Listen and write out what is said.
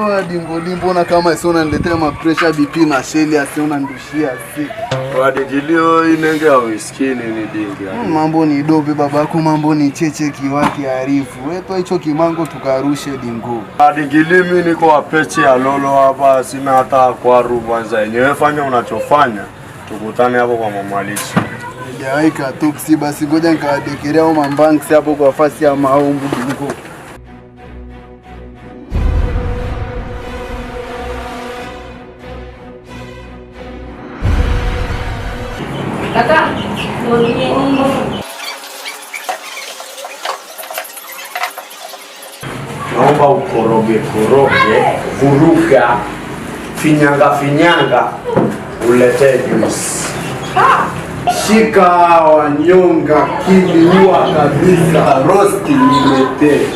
Oh, dingo mbona kama sio unaniletea ma pressure BP na sheli asiona ndushia si. Kwa digilio inenge ya uiskini ni dingi. Mambo ni dope babako, mambo ni cheche kiwaki arifu. Wewe hicho kimango tukarushe dingo. Digili mimi niko wapeche ya lolo hapa, sina hata kwa rubanza yenyewe. Fanya unachofanya, tukutane hapo kwa mamalishi. Haika tuksi basi ngoja nikadekelea au mambanks hapo kwa fasi ya maombu dingo. Kaka, ngomongin ini. Naomba ukoroge, vuruga, finyanga, ulete juice. Shika wanyonga kiliua kabisa rosti nilete.